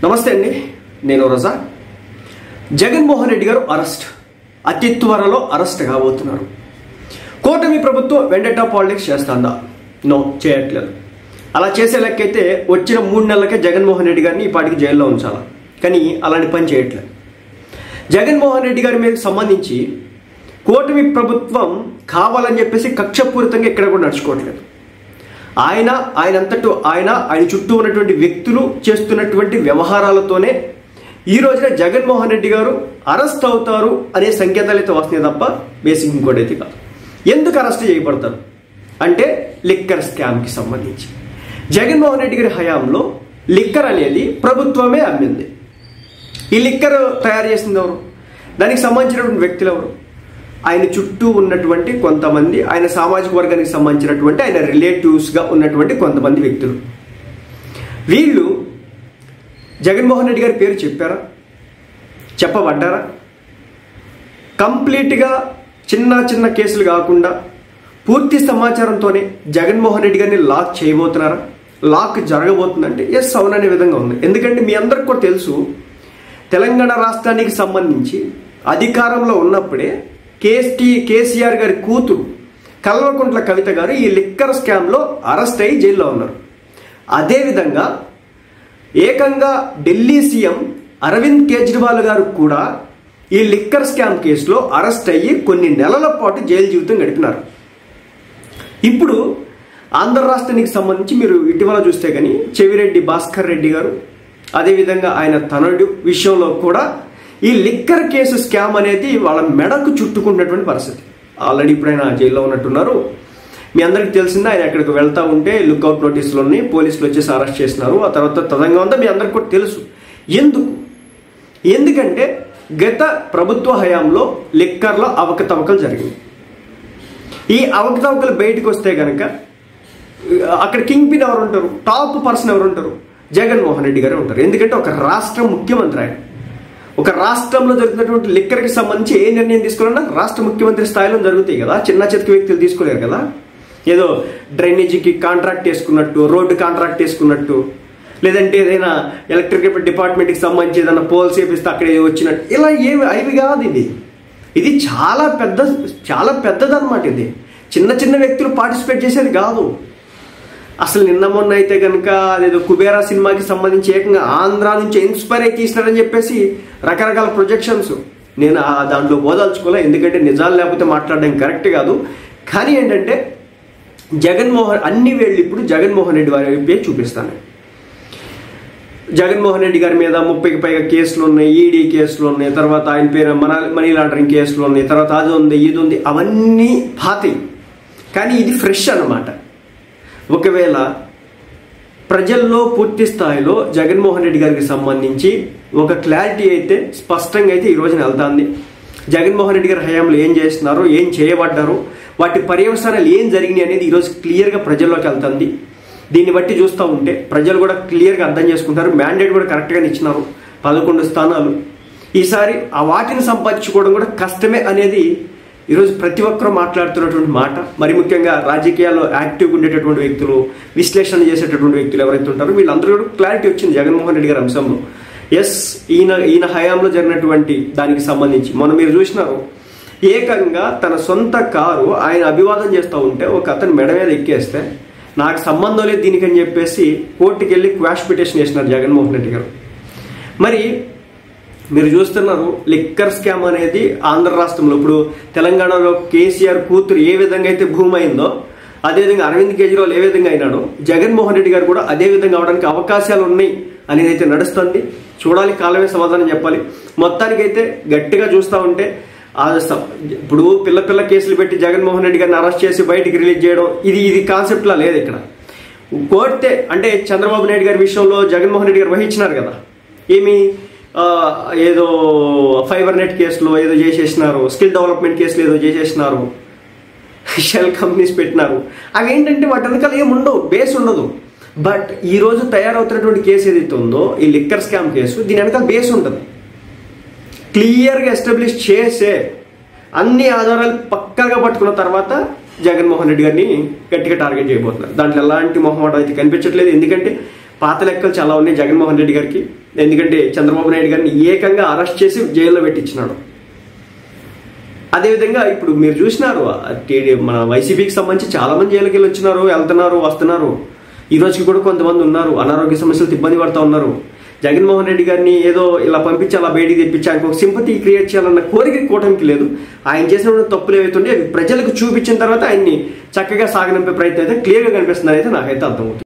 నమస్తే అండి, నేను రజా. జగన్మోహన్ రెడ్డి గారు అరెస్ట్, అతి త్వరలో అరెస్ట్ కాబోతున్నారు. కూటమి ప్రభుత్వం వెండటా పాలిటిక్స్ చేస్తుందా? నో, చేయట్లేదు. అలా చేసే లెక్కైతే వచ్చిన 3 నెలలకే జగన్మోహన్ రెడ్డి గారిని ఈ పాటికి జైల్లో ఉంచాలి. కానీ అలాంటి పని చేయట్లేదు. జగన్మోహన్ రెడ్డి గారి మీద సంబంధించి కూటమి ప్రభుత్వం కావాలని చెప్పేసి కక్షపూరితంగా ఎక్కడ కూడా నడుచుకోవట్లేదు. ఆయన చుట్టూ ఉన్నటువంటి వ్యక్తులు చేస్తున్నటువంటి వ్యవహారాలతోనే ఈ రోజున జగన్మోహన్ రెడ్డి గారు అరెస్ట్ అవుతారు అనే సంకేతాలు అయితే వస్తున్నాయి తప్ప బేసిక్ ఇంకోటి అయితే కాదు. ఎందుకు అరెస్ట్ చేయబడతారు అంటే లిక్కర్ స్కామ్కి సంబంధించి జగన్మోహన్ రెడ్డి గారి హయాంలో లిక్కర్ అనేది ప్రభుత్వమే అమ్మింది. ఈ లిక్కర్ తయారు చేసింది ఎవరు? దానికి సంబంధించినటువంటి వ్యక్తులు ఎవరు? ఆయన చుట్టూ ఉన్నటువంటి కొంతమంది, ఆయన సామాజిక వర్గానికి సంబంధించినటువంటి ఆయన రిలేటివ్స్గా ఉన్నటువంటి కొంతమంది వ్యక్తులు. వీళ్ళు జగన్మోహన్ రెడ్డి గారి పేరు చెప్పారా? చెప్పబడ్డారా? కంప్లీట్గా చిన్న కేసులు కాకుండా పూర్తి సమాచారంతోనే జగన్మోహన్ రెడ్డి గారిని లాక్ చేయబోతున్నారా? లాక్ జరగబోతుందంటే ఎస్, అవుననే విధంగా ఉంది. ఎందుకంటే మీ అందరికి కూడా తెలుసు, తెలంగాణ రాష్ట్రానికి సంబంధించి అధికారంలో ఉన్నప్పుడే కేసీఆర్ గారి కూతురు కల్వకుంట్ల కవిత గారు ఈ లిక్కర్ స్కామ్లో అరెస్ట్ అయ్యి జైల్లో ఉన్నారు. అదేవిధంగా ఏకంగా ఢిల్లీ సీఎం అరవింద్ కేజ్రీవాల్ గారు కూడా ఈ లిక్కర్ స్కామ్ కేసులో అరెస్ట్ అయ్యి కొన్ని నెలల పాటు జైలు జీవితం గడిపినారు. ఇప్పుడు ఆంధ్ర రాష్ట్రానికి సంబంధించి మీరు ఇటీవల చూస్తే కానీ చెవిరెడ్డి భాస్కర్ రెడ్డి గారు, అదేవిధంగా ఆయన తనయుడు విషయంలో కూడా ఈ లిక్కర్ కేసు స్కామ్ అనేది వాళ్ళ మెడకు చుట్టుకున్నటువంటి పరిస్థితి. ఆల్రెడీ ఇప్పుడు ఆయన జైల్లో ఉన్నట్టున్నారు. మీ అందరికి తెలిసిందే, ఆయన ఎక్కడికి వెళ్తా ఉంటే లుక్అవుట్ నోటీసులు ఉన్నాయి, పోలీసులు వచ్చేసి అరెస్ట్ చేసినారు. ఆ తర్వాత తదంగా ఉందా మీ అందరికి కూడా తెలుసు. ఎందుకంటే గత ప్రభుత్వ హయాంలో లిక్కర్లో అవకతవకలు జరిగింది. ఈ అవకతవకలు బయటకు వస్తే కనుక అక్కడ కింగ్ పిన్ ఎవరు ఉంటారు? టాప్ పర్సన్ ఎవరు ఉంటారు? జగన్మోహన్ రెడ్డి గారు ఉంటారు. ఎందుకంటే ఒక రాష్ట్ర ముఖ్యమంత్రి ఆయన. ఒక రాష్ట్రంలో జరుగుతున్నటువంటి లిక్కర్కి సంబంధించి ఏ నిర్ణయం తీసుకోవాలన్నా రాష్ట్ర ముఖ్యమంత్రి స్థాయిలో జరుగుతాయి కదా, చిన్న చితక వ్యక్తులు తీసుకోలేరు కదా. ఏదో డ్రైనేజీకి కాంట్రాక్ట్ చేసుకున్నట్టు, రోడ్డు కాంట్రాక్ట్ చేసుకున్నట్టు, లేదంటే ఏదైనా ఎలక్ట్రికల్ డిపార్ట్మెంట్కి సంబంధించి ఏదైనా పోల్స్ వేపిస్తే అక్కడ వచ్చినట్టు, ఇలా అవి కాదు. ఇది చాలా పెద్దదన్నమాట. ఇది చిన్న వ్యక్తులు పార్టిసిపేట్ చేసేది కాదు. అసలు నిన్న మొన్న అయితే కనుక అదేదో కుబేరా సినిమాకి సంబంధించి ఏకంగా ఆంధ్ర నుంచి ఇన్స్పైర్ అయి తీసినారని చెప్పేసి రకరకాల ప్రొజెక్షన్స్. నేను దాంట్లో పోదాల్చుకోలే, ఎందుకంటే నిజాలు లేకపోతే మాట్లాడడం కరెక్ట్ కాదు. కానీ ఏంటంటే అన్ని వేళ్ళు ఇప్పుడు జగన్మోహన్ రెడ్డి వారి వైపే చూపిస్తాను. జగన్మోహన్ రెడ్డి గారి మీద 30కి పైగా కేసులు ఉన్నాయి, ఈడీ కేసులు ఉన్నాయి, తర్వాత ఆయన పేరు మనీ లాండరింగ్ కేసులు ఉన్నాయి, తర్వాత అది ఉంది, ఇది ఉంది, అవన్నీ పాతయి. కానీ ఇది ఫ్రెష్ అన్నమాట. ఒకవేళ ప్రజల్లో పూర్తి స్థాయిలో జగన్మోహన్ రెడ్డి గారికి సంబంధించి ఒక క్లారిటీ అయితే స్పష్టంగా అయితే ఈ రోజున వెళ్తాంది. జగన్మోహన్ రెడ్డి గారి హయాంలో ఏం చేస్తున్నారు, ఏం చేయబడ్డారు, వాటి పర్యవసానాలు ఏం జరిగినాయి అనేది ఈరోజు క్లియర్గా ప్రజల్లోకి వెళ్తుంది. దీన్ని బట్టి చూస్తూ ఉంటే ప్రజలు కూడా క్లియర్గా అర్థం చేసుకుంటారు. మ్యాండేట్ కూడా కరెక్ట్గా ఇచ్చినారు, 11 స్థానాలు. ఈసారి ఆ వాటిని సంపాదించుకోవడం కూడా కష్టమే అనేది ఈరోజు ప్రతి ఒక్కరూ మాట్లాడుతున్నటువంటి మాట. మరి ముఖ్యంగా రాజకీయాల్లో యాక్టివ్గా ఉండేటటువంటి వ్యక్తులు, విశ్లేషణ చేసేటటువంటి వ్యక్తులు ఎవరైతే ఉంటారో వీళ్ళందరూ కూడా క్లారిటీ వచ్చింది జగన్మోహన్ రెడ్డి గారి అంశంలో. ఎస్, ఈయన హయాంలో జరిగినటువంటి దానికి సంబంధించి మొన్న మీరు చూసినారు, ఏకంగా తన సొంత కారు ఆయన అభివాదం చేస్తూ ఉంటే ఒక అతను మెడ మీద ఎక్కేస్తే నాకు సంబంధం లేదు దీనికని చెప్పేసి కోర్టుకి వెళ్ళి క్వాష్ పిటిషన్ చేసినారు జగన్మోహన్ రెడ్డి గారు. మరి మీరు చూస్తున్నారు, లిక్కర్ స్కామ్ అనేది ఆంధ్ర రాష్ట్రంలో ఇప్పుడు తెలంగాణలో కేసీఆర్ కూతురు ఏ విధంగా అయితే భూమి అయిందో, అదేవిధంగా అరవింద్ కేజ్రీవాల్ ఏ విధంగా అయినాడో జగన్మోహన్ రెడ్డి గారు కూడా అదే విధంగా అవడానికి అవకాశాలు ఉన్నాయి అనేది అయితే నడుస్తుంది. చూడాలి, కాలమే సమాధానం చెప్పాలి. మొత్తానికైతే గట్టిగా చూస్తూ ఉంటే ఇప్పుడు పిల్ల కేసులు పెట్టి జగన్మోహన్ రెడ్డి గారిని అరెస్ట్ చేసి బయటికి రిలీజ్ చేయడం ఇది కాన్సెప్ట్లా లేదు ఇక్కడ. కోర్టే అంటే చంద్రబాబు నాయుడు గారి విషయంలో జగన్మోహన్ రెడ్డి గారు వహించినారు కదా, ఏదో ఫైబర్ నెట్ కేసులో ఏదో చేసేసినారు, స్కిల్ డెవలప్మెంట్ కేసులో ఏదో చేసేసినారు, షెల్ కంపెనీస్ పెట్టినారు. అవి ఏంటంటే వాటి వెనకాల ఏముండవు, బేస్ ఉండదు. బట్ ఈరోజు తయారవుతున్నటువంటి కేసు ఏదైతే ఉందో ఈ లిక్కర్ స్కామ్ కేసు, దీని వెనకాల బేస్ ఉంటుంది. క్లియర్గా ఎస్టాబ్లిష్ చేసే అన్ని ఆధారాలు పక్కాగా పట్టుకున్న తర్వాత జగన్మోహన్ రెడ్డి గారిని గట్టిగా టార్గెట్ చేయబోతున్నారు. దాంట్లో ఎలాంటి మొహమాటం అయితే కనిపించట్లేదు. ఎందుకంటే పాత లెక్కలు చాలా ఉన్నాయి జగన్మోహన్ రెడ్డి గారికి. ఎందుకంటే చంద్రబాబు నాయుడు గారిని ఏకంగా అరెస్ట్ చేసి జైల్లో పెట్టించినాడు. అదేవిధంగా ఇప్పుడు మీరు చూసినారు మన వైసీపీకి సంబంధించి చాలా మంది జైలుకి వెళ్ళి వచ్చినారు, వెళ్తున్నారు, వస్తున్నారు. ఈ రోజుకి కూడా కొంతమంది ఉన్నారు, అనారోగ్య సమస్యలతో ఇబ్బంది పడుతూ ఉన్నారు. జగన్మోహన్ రెడ్డి గారిని ఏదో ఇలా పంపించి అలా బయటికి తెప్పించి ఆయనకు ఒక సింపతి క్రియేట్ చేయాలన్న కోరిక కూటమికి లేదు. ఆయన చేసిన తప్పులు ఏవైతుండే అవి ప్రజలకు చూపించిన తర్వాత ఆయన్ని చక్కగా సాగనంపే ప్రయత్నం అయితే క్లియర్గా కనిపిస్తుందని అయితే నాకైతే అర్థమవుతుంది.